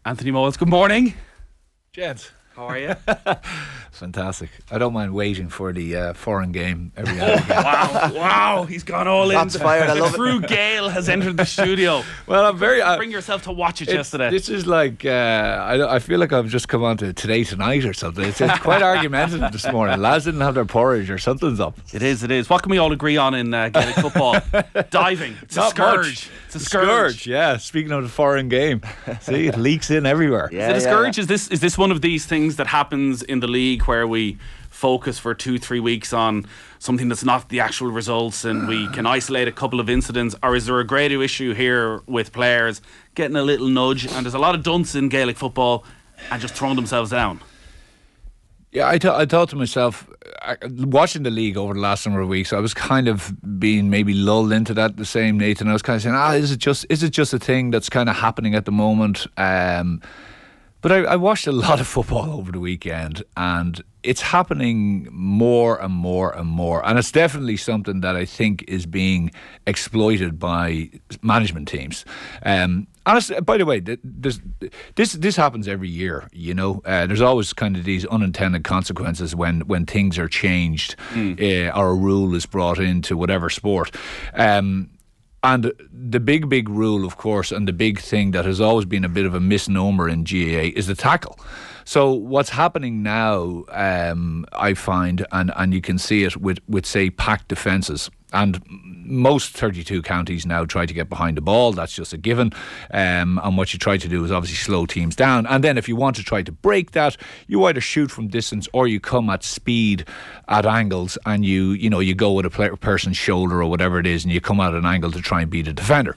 Anthony Moyles, good morning. Gents, how are you? Fantastic. I don't mind waiting for the foreign game every now and again. Wow, he's gone all in. Shots fired, I love it. True Gale has entered the studio. Well, I'm very... Bring yourself to watch it yesterday. This is like, I feel like I've just come on to Today Tonight or something. It's quite argumentative this morning. Lads didn't have their porridge or something's up. It is. What can we all agree on in Gaelic football? Diving. It's a scourge. It's a scourge. Yeah, speaking of the foreign game. See, it leaks in everywhere. Is it a scourge? Is this one of these things that happens in the league where we focus for 2-3 weeks on something that's not the actual results and we can isolate a couple of incidents, or is there a greater issue here with players getting a little nudge, and there's a lot of dunce in Gaelic football and just throwing themselves down? Yeah, I thought to myself, watching the league over the last number of weeks, I was kind of being maybe lulled into that the same, Nathan. I was kind of saying, is it just a thing that's kind of happening at the moment? But I watched a lot of football over the weekend, and it's happening more and more and more. And it's definitely something that I think is being exploited by management teams. Honestly, by the way, this happens every year, you know. There's always kind of these unintended consequences when things are changed or a rule is brought into whatever sport. And the big rule, of course, and the big thing that has always been a bit of a misnomer in GAA is the tackle. So what's happening now, I find, and you can see it with say, packed defences. And most 32 counties now try to get behind the ball. That's just a given. And what you try to do is obviously slow teams down. And then if you want to try to break that, you either shoot from distance or you come at speed at angles, and you go with a person's shoulder or whatever it is, and you come at an angle to try and beat a defender.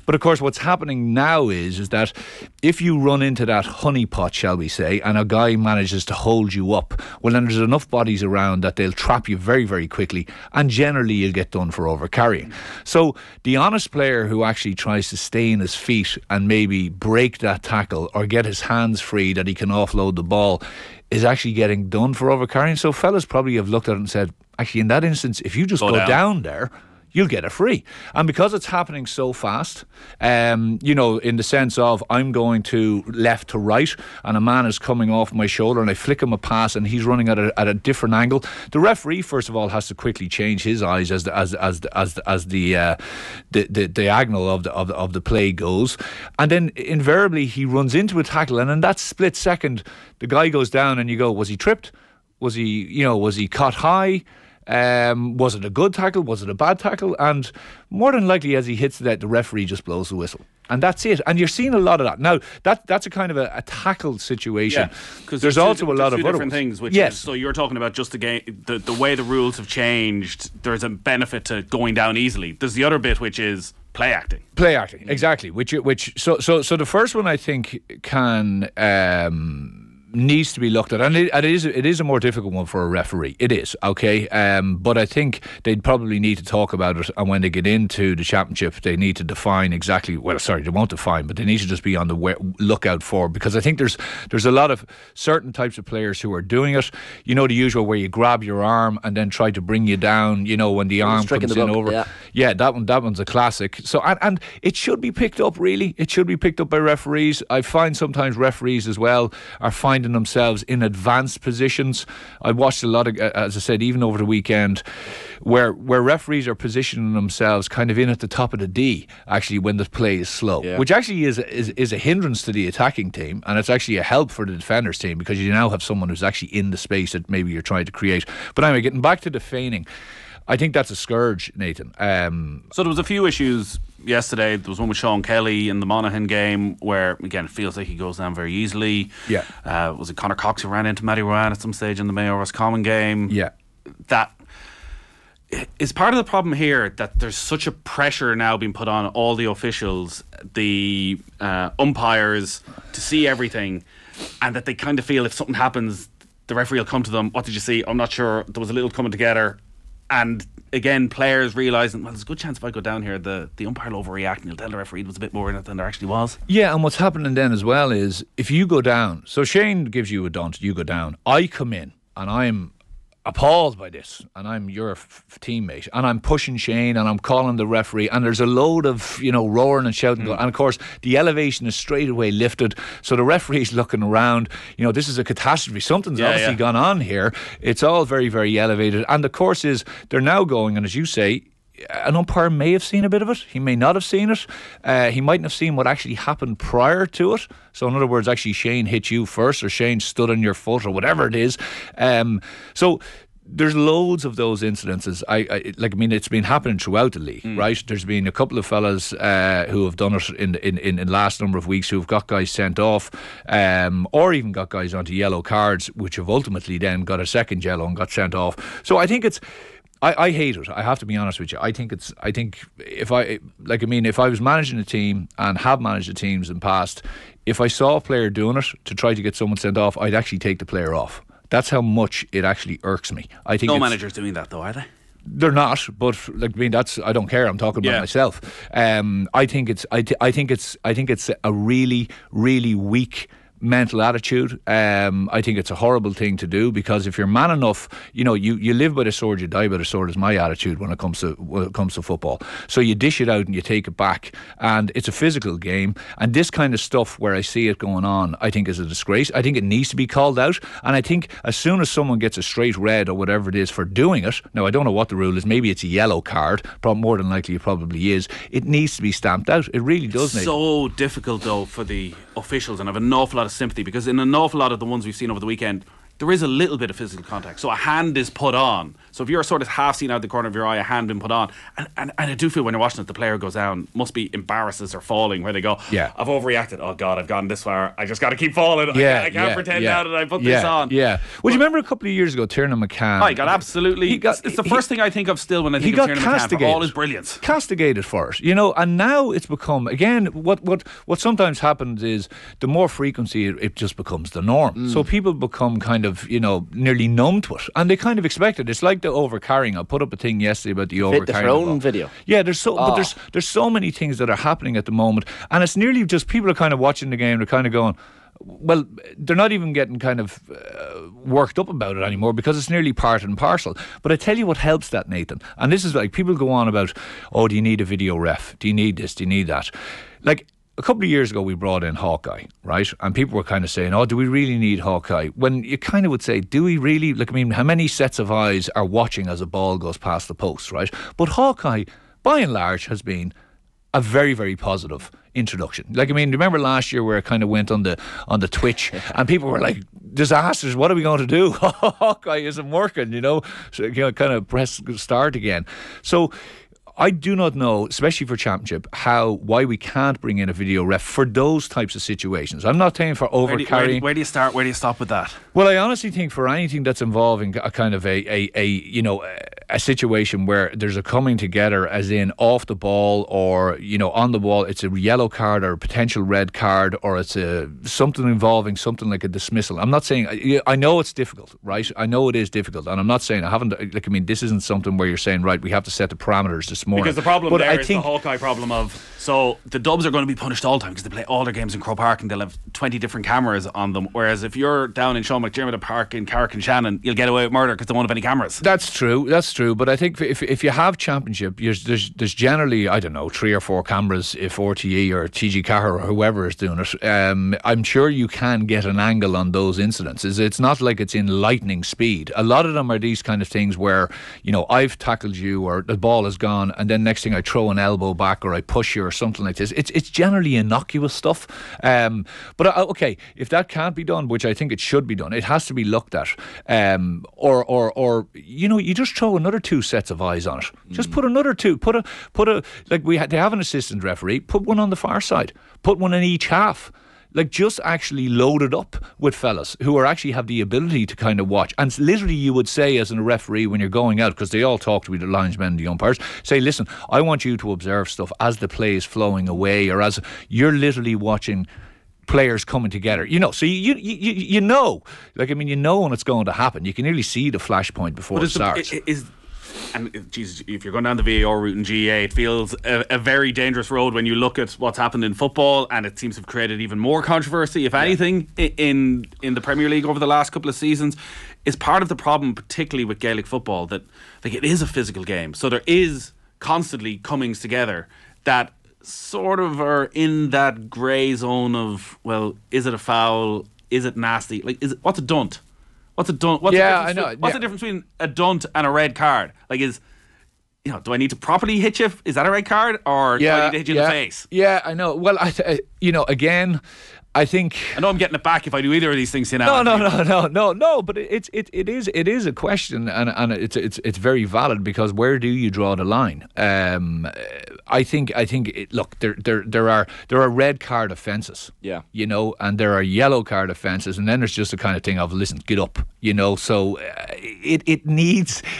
But of course, what's happening now is that if you run into that honeypot, shall we say, and a guy manages to hold you up, well, then there's enough bodies around that they'll trap you very, very quickly, and generally you'll get done for overcarrying. So the honest player who actually tries to stay in his feet and maybe break that tackle or get his hands free that he can offload the ball is actually getting done for overcarrying. So fellas probably have looked at it and said, actually, in that instance, if you just go down there, you'll get a free. And because it's happening so fast, in the sense of I'm going to left to right and a man is coming off my shoulder and I flick him a pass and he's running at a different angle, the referee first of all has to quickly change his eyes as the diagonal of the play goes, and then invariably he runs into a tackle, and in that split second the guy goes down and you go, was he tripped? Was he caught high? Was it a good tackle? Was it a bad tackle? And more than likely, as he hits that, the referee just blows the whistle, and that's it. And you're seeing a lot of that now. That's a kind of a tackle situation. Because there's also a lot of other different things. Which is, so you're talking about just the way the rules have changed. There's a benefit to going down easily. There's the other bit, which is play acting. Play acting, exactly. So the first one I think needs to be looked at, and it is a more difficult one for a referee. It is, okay, but I think they'd probably need to talk about it, and when they get into the championship they need to define exactly, they won't define, but they need to just be on the lookout for, because I think there's a lot of certain types of players who are doing it, the usual where you grab your arm and then try to bring you down, when the arm comes in over. Yeah, that one's a classic. So and it should be picked up, really. It should be picked up by referees. I find sometimes referees as well are finding themselves in advanced positions. I watched a lot of, as I said, even over the weekend, where referees are positioning themselves kind of in at the top of the D, actually, when the play is slow, which actually is a hindrance to the attacking team, and it's actually a help for the defenders team, because you now have someone who's actually in the space that maybe you're trying to create. But anyway, getting back to the feigning, I think that's a scourge, Nathan. So there was a few issues yesterday. There was one with Sean Kelly in the Monaghan game where, again, it feels like he goes down very easily. Was it Conor Cox who ran into Matty Ryan at some stage in the Mayo Roscommon game? That is part of the problem here, that there's such a pressure now being put on all the officials, the umpires, to see everything, and that they kind of feel if something happens, the referee will come to them. What did you see? I'm not sure. There was a little coming together. And again, players realising, well, there's a good chance if I go down here, the umpire will overreact and he'll tell the referee there was a bit more in it than there actually was. Yeah, and what's happening then as well is if you go down, so Shane gives you a dunt, you go down, I come in and appalled by this, and I'm your teammate, and I'm pushing Shane, and I'm calling the referee, and there's a load of roaring and shouting, and of course the elevation is straight away lifted, so the referee's looking around. This is a catastrophe. Something's obviously gone on here. It's all very, very elevated, and the course is they're now going, and as you say, an umpire may have seen a bit of it. He may not have seen it. He mightn't have seen what actually happened prior to it. So in other words, actually Shane hit you first, or Shane stood on your foot, or whatever it is. So there's loads of those incidences. It's been happening throughout the league, right? There's been a couple of fellas who have done it in the last number of weeks, who have got guys sent off, or even got guys onto yellow cards, which have ultimately then got a second yellow and got sent off. So I think it's. I hate it. I have to be honest with you. I think if I was managing a team and have managed the teams in past, if I saw a player doing it to try to get someone sent off, I'd actually take the player off. That's how much it actually irks me. I think no managers doing that though, are they? They're not, but that's, I don't care. I'm talking about myself. I think it's a really, really weak mental attitude. I think it's a horrible thing to do, because if you're man enough, you live by the sword, you die by the sword, is my attitude when it comes to football. So you dish it out and you take it back, and it's a physical game, and this kind of stuff where I see it going on, I think is a disgrace. I think it needs to be called out, and I think as soon as someone gets a straight red or whatever it is for doing it, now I don't know what the rule is, maybe it's a yellow card, more than likely it probably is, it needs to be stamped out. It really does. It's so difficult though for the officials, and I have an awful lot of sympathy, because in an awful lot of the ones we've seen over the weekend, there is a little bit of physical contact. So a hand is put on. So if you're sort of half seen out the corner of your eye, a hand been put on. And I do feel when you're watching it, the player goes down, must be embarrassed as they're falling, where they go, I've overreacted. Oh God, I've gone this far. I just got to keep falling. I can't pretend now that I put this on. Yeah. Well, you remember a couple of years ago, Tiernan McCann? He got absolutely. It's the first thing I think of still when I think of Tiernan McCann, for all his brilliance. Castigated for it, and now it's become, again, what sometimes happens is the more frequency it just becomes the norm. So people become kind of, nearly numb to it, and they kind of expect it. It's like the overcarrying. I put up a thing yesterday about the overcarrying. The Throne video. Yeah, there's so many things that are happening at the moment, and it's nearly just people are kind of watching the game. They're kind of going, well, they're not even getting kind of worked up about it anymore, because it's nearly part and parcel. But I tell you what helps that, Nathan, and this is like, people go on about, do you need a video ref? Do you need this? Do you need that? Like, a couple of years ago, we brought in Hawkeye, right? And people were kind of saying, do we really need Hawkeye? When you kind of would say, do we really? How many sets of eyes are watching as a ball goes past the post, right? But Hawkeye, by and large, has been a very, very positive introduction. Remember last year where it kind of went on the Twitch and people were like, disasters, what are we going to do? Hawkeye isn't working, So kind of press start again. So I do not know, especially for Championship, why we can't bring in a video ref for those types of situations. I'm not saying for overcarrying. Where do you start? Where do you stop with that? Well, I honestly think for anything that's involving a kind of a situation where there's a coming together, as in off the ball or on the ball, it's a yellow card or a potential red card, or it's something involving something like a dismissal. I'm not saying, I know it's difficult, right? I know it is difficult, and I'm not saying this isn't something where you're saying, right, we have to set the parameters this morning. Because the problem is the Hawkeye problem of, so the Dubs are going to be punished all the time because they play all their games in Croke Park and they'll have 20 different cameras on them, whereas if you're down in Sean McDermott Park in Carrick and Shannon, you'll get away with murder because they won't have any cameras. That's true, but I think if you have Championship, there's generally, I don't know, 3 or 4 cameras if RTE or TG Cahir or whoever is doing it. I'm sure you can get an angle on those incidences. It's not like it's in lightning speed. A lot of them are these kind of things where, I've tackled you or the ball is gone, and then next thing I throw an elbow back or I push you or something like this. It's generally innocuous stuff. But okay, if that can't be done, which I think it should be done, it has to be looked at. Or you just throw another 2 sets of eyes on it. Just put another 2. Put a they have an assistant referee. Put one on the far side. Put one in each half. Just actually load it up with fellas who actually have the ability to kind of watch. And literally you would say as a referee when you're going out, because they all talk to the linesmen and the umpires, say, listen, I want you to observe stuff as the play is flowing away, or as you're literally watching players coming together, so you know when it's going to happen. You can nearly see the flashpoint before it starts. and geez, if you're going down the VAR route in GAA, it feels a very dangerous road when you look at what's happened in football, and it seems to have created even more controversy, if anything, in the Premier League over the last couple of seasons. Is part of the problem, particularly with Gaelic football, that like it is a physical game, so there is constantly comings together that sort of are in that grey zone of, well, is it a foul? Is it nasty? Like, what's a dunt? What's a dunt? What's I know. What's the difference between a dunt and a red card? Like, do I need to properly hit you? Is that a red card, or do I need to hit you in the face? Yeah, I know. Well, again, I think I know I'm getting it back if I do either of these things. No. But it is a question, and it's very valid, because where do you draw the line? I think look, there are red card offences, and there are yellow card offences, and then there's just a kind of thing of, listen, get up, So it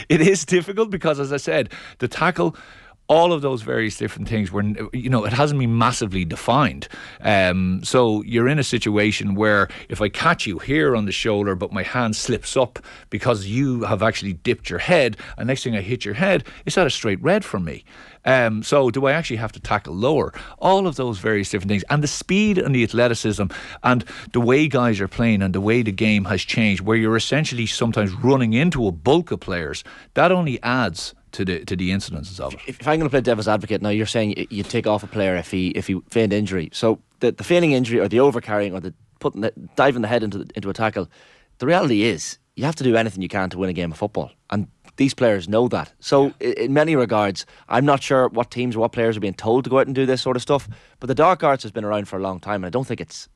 is difficult, because, as I said, the tackle, all of those various different things where, it hasn't been massively defined. So you're in a situation where if I catch you here on the shoulder, but my hand slips up because you have actually dipped your head, and next thing I hit your head, is that a straight red for me? So do I actually have to tackle lower? All of those various different things, and the speed and the athleticism and the way guys are playing and the way the game has changed, where you're essentially sometimes running into a bulk of players, that only adds to the incidences of it. If I'm going to play devil's advocate now, you're saying you take off a player if he feigned injury. So the feigning injury, or the overcarrying, or the diving the head into a tackle, the reality is you have to do anything you can to win a game of football, and these players know that. So in many regards, I'm not sure what teams or what players are being told to go out and do this sort of stuff, but the dark arts has been around for a long time, and I don't think it's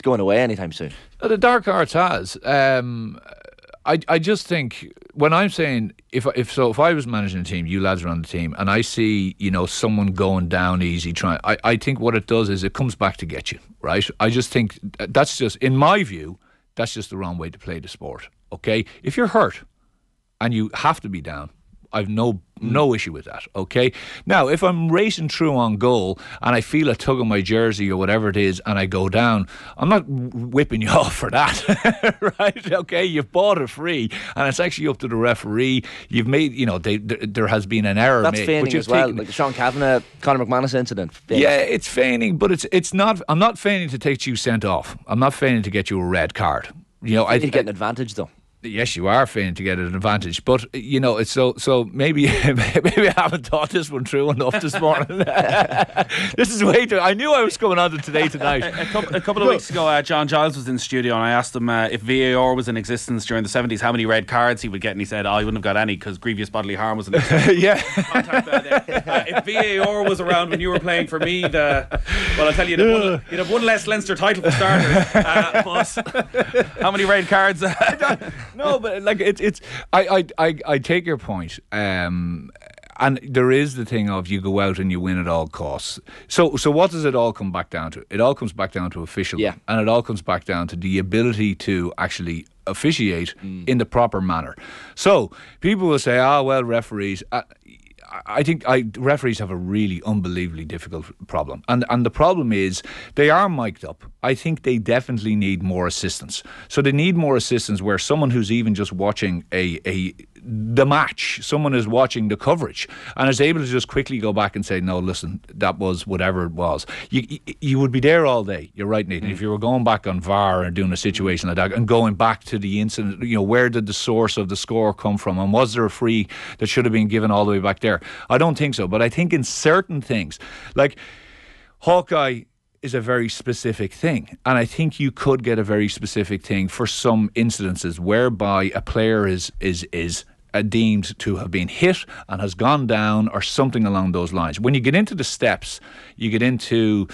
going away anytime soon. The dark arts has. I just think, when I'm saying, if I was managing a team, you lads are on the team, and I see, someone going down easy, I think what it does is it comes back to get you, right? I just think that's just, in my view, that's just the wrong way to play the sport. Okay, if you're hurt and you have to be down, I've no issue with that, okay? Now, if I'm racing through on goal and I feel a tug on my jersey or whatever it is and I go down, I'm not whipping you off for that, right? Okay, you've bought it free, and it's actually up to the referee. You've made, there has been an error That's made. feigning as well, like the Sean Kavanagh, Conor McManus incident. Yeah, it's feigning, but it's not. I'm not feigning to take you sent off. I'm not feigning to get you a red card. I think you get an advantage, though. Yes, you are feigning to get an advantage, but it's so maybe I haven't thought this one through enough this morning. This is way too. I knew I was coming on to tonight. A couple of weeks ago, John Giles was in the studio, and I asked him if VAR was in existence during the 70s, how many red cards he would get, and he said, he wouldn't have got any because grievous bodily harm was in existence. Yeah. If VAR was around when you were playing for Meath, well, I'll tell you, you'd have one less Leinster title for starters. But how many red cards? No, but like it's. I take your point, and there is the thing of you go out and you win at all costs. So what does it all come back down to? It all comes back down to officialdom, and it all comes back down to the ability to actually officiate in the proper manner. So people will say, well, referees. I think referees have a really unbelievably difficult problem, and the problem is they are mic'd up. I think they definitely need more assistance. So they need more assistance where someone who's even just watching the match, someone is watching the coverage and is able to just quickly go back and say, no, listen, that was whatever it was. You would be there all day. You're right, Nathan. If you were going back on VAR and doing a situation like that and going back to the incident, where did the source of the score come from, and was there a free that should have been given all the way back there? I don't think so, but I think in certain things, like Hawkeye is a very specific thing, and I think you could get a very specific thing for some incidences whereby a player is deemed to have been hit and has gone down or something along those lines. When you get into the steps, you get into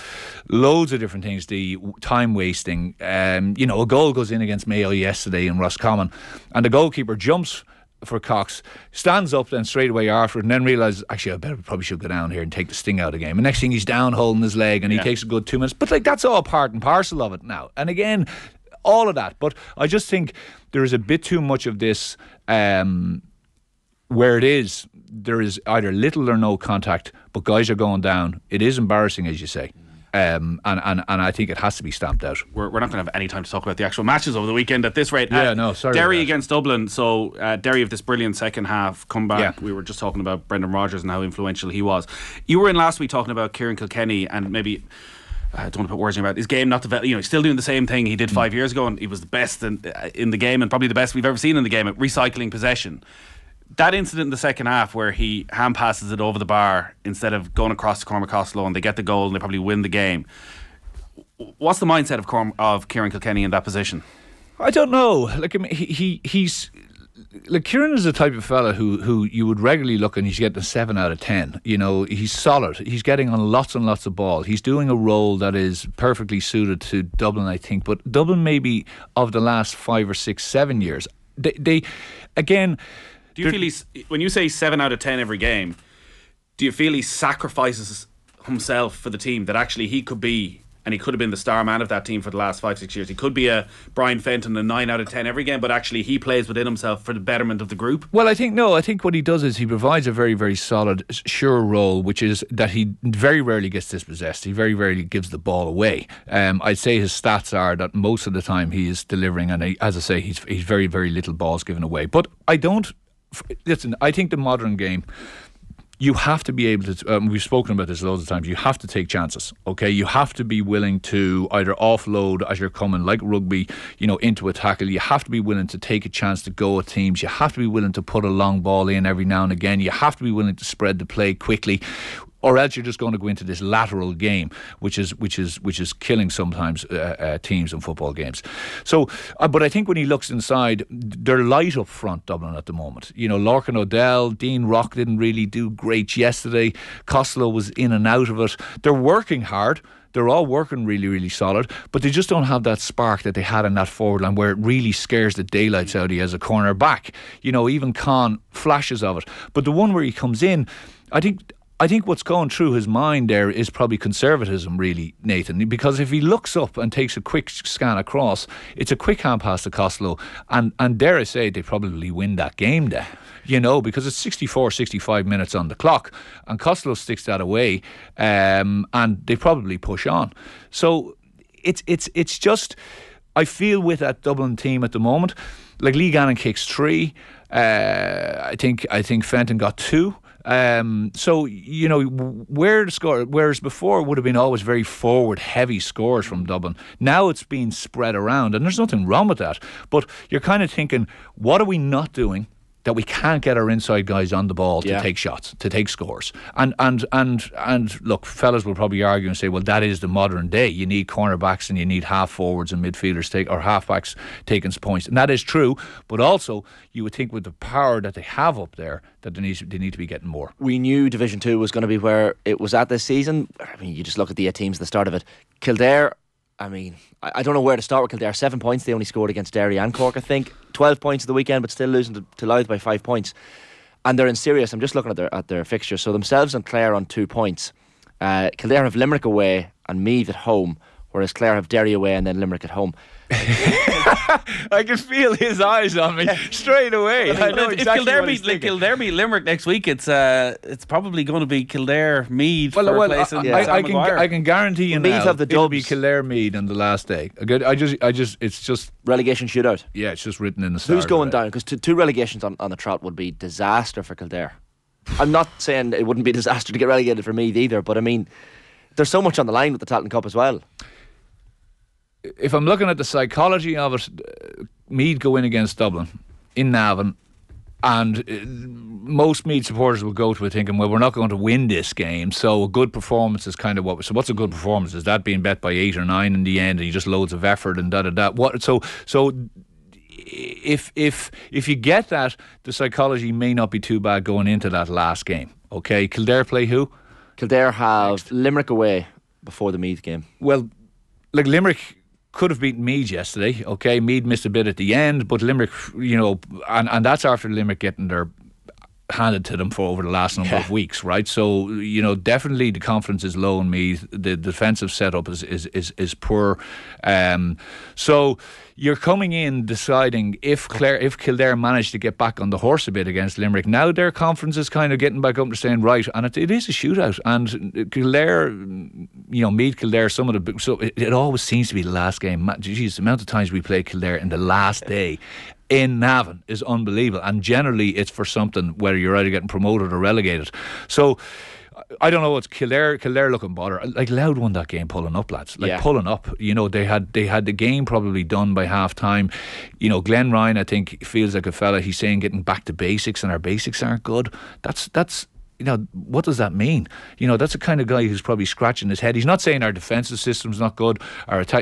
loads of different things, the time wasting. A goal goes in against Mayo yesterday in Roscommon, and the goalkeeper jumps for Cox, stands up then straight away after it, and then realises, actually, probably should go down here and take the sting out of the game. And next thing, he's down holding his leg, and he takes a good 2 minutes. But that's all part and parcel of it now. And again, all of that. But I just think there is a bit too much of this where there is either little or no contact, but guys are going down. It is embarrassing, as you say. and I think it has to be stamped out. We're not going to have any time to talk about the actual matches over the weekend at this rate. Sorry. Derry against Dublin. So Derry have this brilliant second half comeback. Yeah. We were just talking about Brendan Rodgers and how influential he was. You were in last week talking about Kieran Kilkenny, and maybe I don't want to put words in your mouth. His game not developed. He's still doing the same thing he did 5 years ago, and he was the best in the game, and probably the best we've ever seen in the game at recycling possession. That incident in the second half where he hand passes it over the bar instead of going across to Cormac Costello, and they get the goal and they probably win the game. What's the mindset of Kieran Kilkenny in that position? I don't know. Like, I mean, he's like, Kieran is the type of fella who you would regularly look and he's getting a 7 out of 10. He's solid. He's getting on lots and lots of ball. He's doing a role that is perfectly suited to Dublin, I think. But Dublin, maybe of the last 5 or 6, 7 years, they again. Do you feel when you say 7 out of 10 every game, do you feel he sacrifices himself for the team, that actually he could be, and he could have been the star man of that team for the last 5, 6 years? He could be a Brian Fenton, a 9 out of 10 every game, but actually he plays within himself for the betterment of the group? Well, I think what he does is he provides a very, very solid, sure role, which is that he very rarely gets dispossessed. He very rarely gives the ball away. I'd say his stats are that most of the time he is delivering, and as I say, he's very, very little balls given away. But I think the modern game, you have to be able to, we've spoken about this loads of times, you have to take chances, okay? You have to be willing to either offload as you're coming, like rugby, into a tackle. You have to be willing to take a chance to go at teams. You have to be willing to put a long ball in every now and again. You have to be willing to spread the play quickly, or else you're just going to go into this lateral game, which is killing sometimes teams in football games. So, but I think when he looks inside, they're light up front, Dublin, at the moment. Lorcan O'Dell, Dean Rock didn't really do great yesterday. Costello was in and out of it. They're working hard. They're all working really, really solid, but they just don't have that spark that they had in that forward line where it really scares the daylights out of you as a corner back. Even Con flashes of it. But the one where he comes in, I think what's going through his mind there is probably conservatism, really, Nathan, because if he looks up and takes a quick scan across, it's a quick hand pass to Costello, and dare I say, they probably win that game there, because it's 64, 65 minutes on the clock, and Costello sticks that away, and they probably push on. So it's just, I feel with that Dublin team at the moment, like Lee Gannon kicks 3, I think Fenton got 2. So where the score, whereas before it would have been always very forward heavy scores from Dublin, now it's been spread around, and there's nothing wrong with that, but you're kind of thinking, what are we not doing that we can't get our inside guys on the ball to take shots, to take scores? And look, fellas will probably argue and say, well, that is the modern day. You need cornerbacks and you need half forwards and midfielders or halfbacks taking points, and that is true. But also, you would think with the power that they have up there, that they need to be getting more. We knew Division 2 was going to be where it was at this season. I mean, you just look at the 8 teams at the start of it. Kildare, I mean, I don't know where to start with Kildare. 7 points they only scored against Derry and Cork, I think. 12 points at the weekend, but still losing to Louth by 5 points. And they're in serious. I'm just looking at their fixture. So themselves and Clare on 2 points. Kildare have Limerick away and Meath at home, whereas Clare have Derry away and then Limerick at home. I can feel his eyes on me straight away. I know exactly if Kildare beat Limerick next week, it's probably going to be Kildare Meath. I can guarantee you Meath now have the it'll dubs. be Kildare Meath on the last day. It's just relegation shootout. Yeah, it's just written in the stars. Who's going down? Because two relegations on the trot would be disaster for Kildare. I'm not saying it wouldn't be a disaster to get relegated for Meath either, but I mean, there's so much on the line with the Tailteann Cup as well. If I'm looking at the psychology of it, Meath go in against Dublin in Navan, and most Meath supporters will go to it thinking, well, we're not going to win this game, so a good performance is kind of what. So what's a good performance? Is that being bet by 8 or 9 in the end, and you just loads of effort and da. What? So if you get that, the psychology may not be too bad going into that last game. Okay, Kildare play who? Kildare have Limerick away before the Meath game. Well, like Limerick could have beaten Meath yesterday. Okay, Meath missed a bit at the end, but Limerick, and that's after Limerick getting their handed to them for over the last number of weeks, right? So, definitely the confidence is low in Meath. The defensive setup is poor. So you're coming in deciding if Kildare managed to get back on the horse a bit against Limerick, now their confidence is kind of getting back up to saying, right, and it is a shootout. And Kildare, Meath, Kildare, it always seems to be the last game. Geez, the amount of times we play Kildare in the last day in Navan is unbelievable, and generally it's for something whether you're either getting promoted or relegated. So I don't know what's Kildare looking bother. Like Louth won that game pulling up, lads. Pulling up. They had the game probably done by half time. Glenn Ryan, I think, feels like a fella, he's saying getting back to basics, and our basics aren't good. That's what does that mean? That's the kind of guy who's probably scratching his head. He's not saying our defensive system's not good,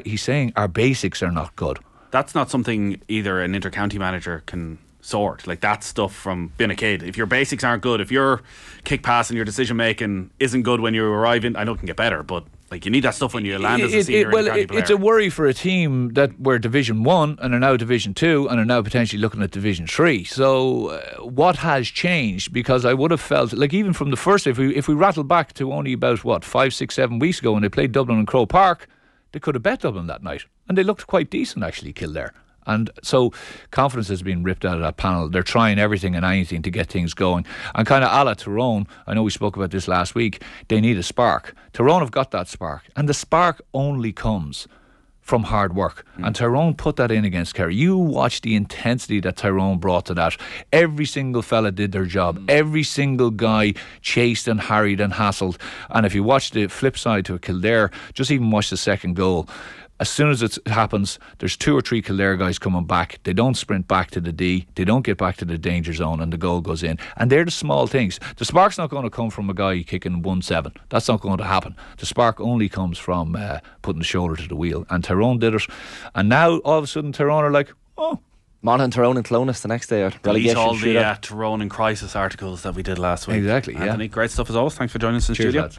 he's saying our basics are not good. That's not something either an inter-county manager can sort. Like, that's stuff from being a kid. If your basics aren't good, if your kick pass and your decision making isn't good when you arrive in, I know it can get better, but you need that stuff when you land as a senior inter-county player. It's a worry for a team that were Division 1 and are now Division 2 and are now potentially looking at Division 3. So what has changed? Because I would have felt, like, even from the first, if we rattle back to only about 5, 6, 7 weeks ago when they played Dublin in Croke Park, they could have bet Dublin that night, and they looked quite decent actually, Kildare. And so confidence has been ripped out of that panel. They're trying everything and anything to get things going. And kind of a la Tyrone, I know we spoke about this last week, they need a spark. Tyrone have got that spark, and the spark only comes from hard work. And Tyrone put that in against Kerry. You watch the intensity that Tyrone brought to that. Every single fella did their job. Every single guy chased and harried and hassled. And if you watch the flip side to a Kildare, just even watch the second goal. As soon as it happens, there's 2 or 3 Kildare guys coming back. They don't sprint back to the D. They don't get back to the danger zone, and the goal goes in. And they're the small things. The spark's not going to come from a guy kicking 1-7. That's not going to happen. The spark only comes from putting the shoulder to the wheel. And Tyrone did it. And now, all of a sudden, Tyrone are like, oh. Monaghan, Tyrone and Clonus the next day. Delete all the Tyrone in crisis articles that we did last week. Exactly, Anthony, great stuff as always. Thanks for joining us in Cheers, studio. Lads.